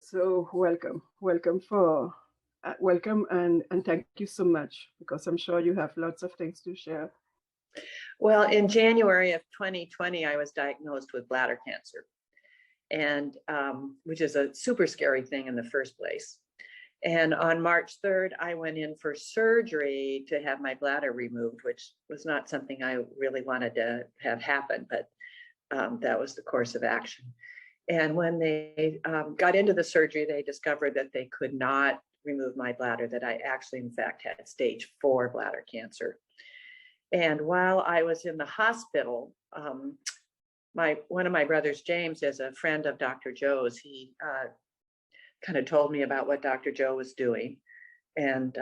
So welcome and thank you so much because I'm sure you have lots of things to share. Well, in January of 2020, I was diagnosed with bladder cancer, and which is a super scary thing in the first place. And on March 3rd, I went in for surgery to have my bladder removed, which was not something I really wanted to have happen, but that was the course of action. And when they got into the surgery, they discovered that they could not remove my bladder, that I actually, in fact, had stage 4 bladder cancer. And while I was in the hospital, one of my brothers, James, is a friend of Dr. Joe's. He kind of told me about what Dr. Joe was doing. And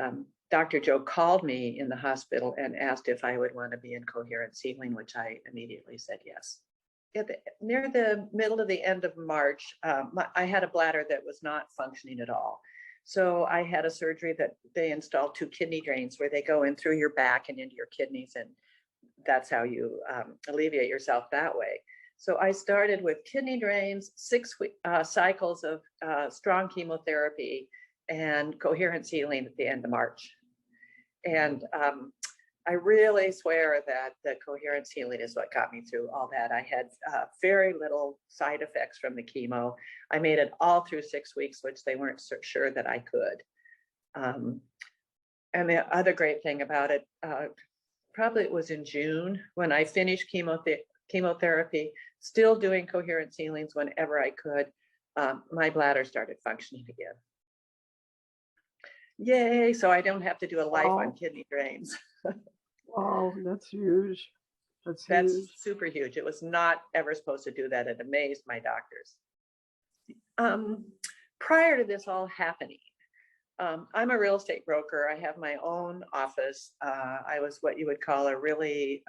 Dr. Joe called me in the hospital and asked if I would want to be in coherence healing, which I immediately said yes. Near the middle of the end of March, I had a bladder that was not functioning at all. So I had a surgery that they installed 2 kidney drains where they go in through your back and into your kidneys, and that's how you alleviate yourself that way. So I started with kidney drains, 6 cycles of strong chemotherapy, and coherence healing at the end of March. And I really swear that the coherence healing is what got me through all that. I had very little side effects from the chemo. I made it all through 6 weeks, which they weren't so sure that I could. And the other great thing about it, probably it was in June when I finished chemotherapy, still doing coherence healings whenever I could, my bladder started functioning again. Yay, so I don't have to do a life on kidney drains. Wow, that's huge. That's super huge. It was not ever supposed to do that. It amazed my doctors. Prior to this all happening, I'm a real estate broker. I have my own office. I was what you would call a really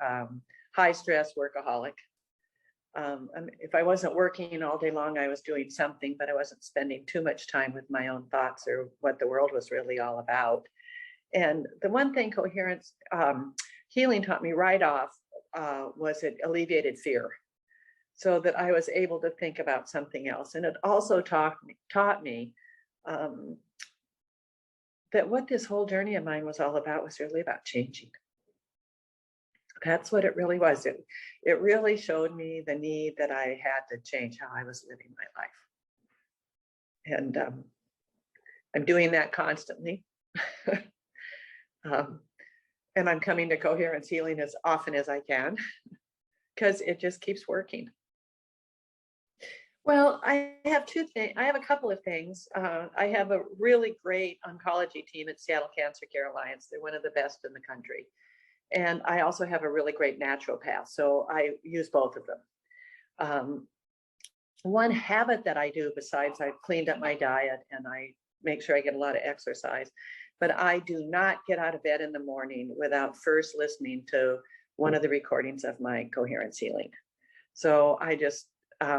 high stress workaholic. If I wasn't working all day long, I was doing something, but I wasn't spending too much time with my own thoughts or what the world was really all about. And the one thing coherence healing taught me right off was it alleviated fear, so that I was able to think about something else. And it also taught me that what this whole journey of mine was all about was really about changing. That's what it really was. It really showed me the need that I had to change how I was living my life. And I'm doing that constantly. And I'm coming to coherence healing as often as I can because it just keeps working. Well, I have a couple of things. I have a really great oncology team at Seattle Cancer Care Alliance. They're one of the best in the country. And I also have a really great naturopath, so I use both of them. One habit that I do, besides I've cleaned up my diet and I make sure I get a lot of exercise, but I do not get out of bed in the morning without first listening to one of the recordings of my coherence healing. So I just, I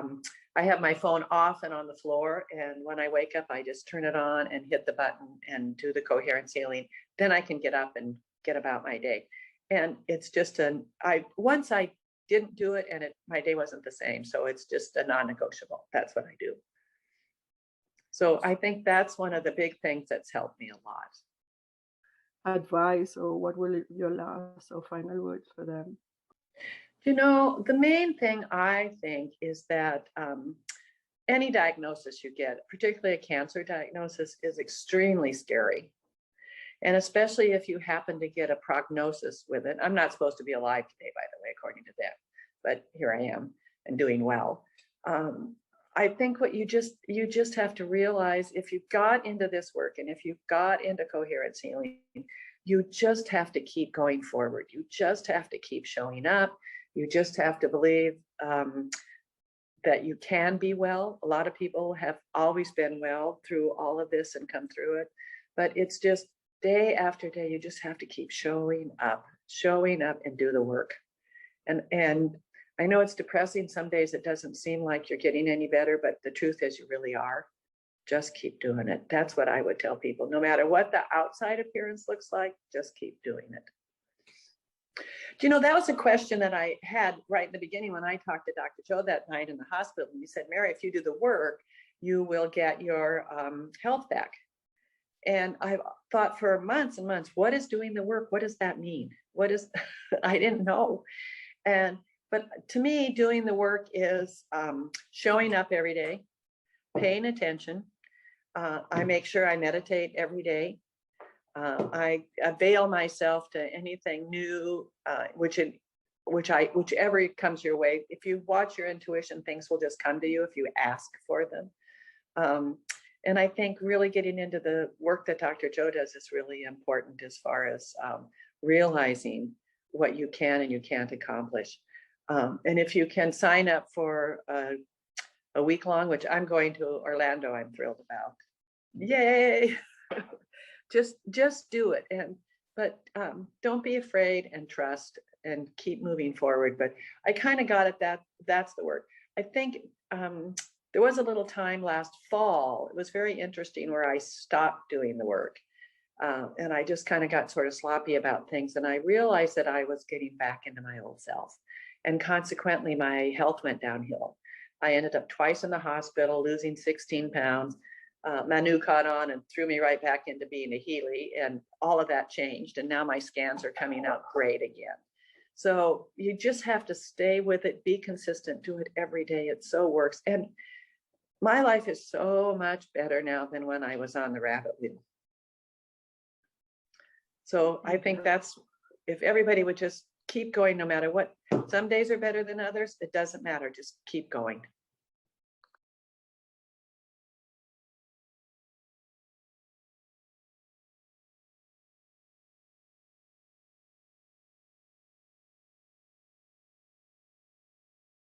have my phone off and on the floor, and when I wake up, I just turn it on and hit the button and do the coherence healing. Then I can get up and get about my day. And it's just once I didn't do it and my day wasn't the same. So it's just a non-negotiable. That's what I do. So I think that's one of the big things that's helped me a lot. Advice, or what will your last or final words for them? You know, the main thing I think is that any diagnosis you get, particularly a cancer diagnosis, is extremely scary. And especially if you happen to get a prognosis with it. I'm not supposed to be alive today, by the way, according to them, but here I am and doing well. I think what you just have to realize, if you've got into this work and if you've got into coherence healing, you just have to keep going forward. You just have to keep showing up. You just have to believe that you can be well. A lot of people have always been well through all of this and come through it, but it's just day after day, you just have to keep showing up and do the work. And I know it's depressing. Some days it doesn't seem like you're getting any better, but the truth is you really are. Just keep doing it. That's what I would tell people. No matter what the outside appearance looks like, just keep doing it. Do you know, that was a question that I had right in the beginning when I talked to Dr. Joe that night in the hospital. And he said, Mary, if you do the work, you will get your health back. And I've thought for months and months, what is doing the work? What does that mean? What is, I didn't know. But to me, doing the work is showing up every day, paying attention. I make sure I meditate every day. I avail myself to anything new, whichever comes your way. If you watch your intuition, things will just come to you if you ask for them. And I think really getting into the work that Dr. Joe does is really important as far as realizing what you can and you can't accomplish. And if you can sign up for a week long, which I'm going to Orlando, I'm thrilled about. Yay! just do it. But don't be afraid and trust and keep moving forward. But I kind of got it that's the work. I think there was a little time last fall. It was very interesting where I stopped doing the work. And I just kind of got sort of sloppy about things. And I realized that I was getting back into my old self. And consequently, my health went downhill. I ended up twice in the hospital, losing 16 pounds. Manu caught on and threw me right back into being a Healy, and all of that changed. And now my scans are coming out great again. So you just have to stay with it, be consistent, do it every day. It so works. And my life is so much better now than when I was on the rabbit wheel. So I think that's, if everybody would just keep going no matter what. Some days are better than others. It doesn't matter. Just keep going.